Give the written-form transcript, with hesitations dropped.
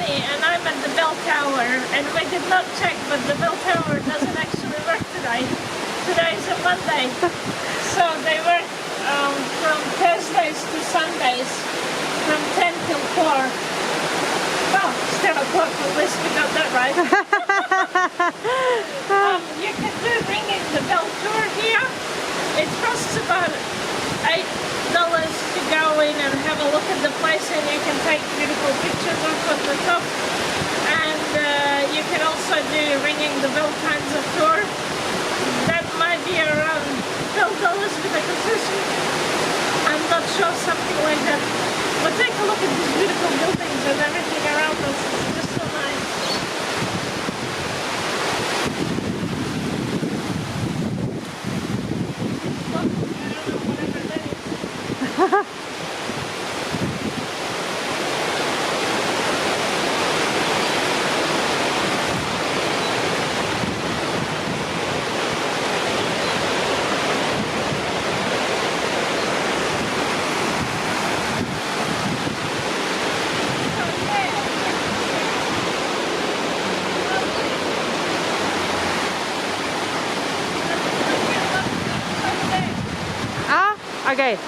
Quay and I'm at the Bell Tower, and we did not check, but the Bell Tower doesn't actually work today. Today is a Monday, so they work from Thursdays to Sundays from 10 till 4. Well, it's 10 o'clock, at least we got that right. You can do ringing the bell tour here. It costs about $8 to go in and have a look at the place, and you can take beautiful pictures of the top. And you can also do ringing the bell kinds of tour. That might be around $12 with a concession. I'm not sure, something like that. But take a look at these beautiful buildings and everything around us. It's just so nice. I don't know, whatever that is. Okay.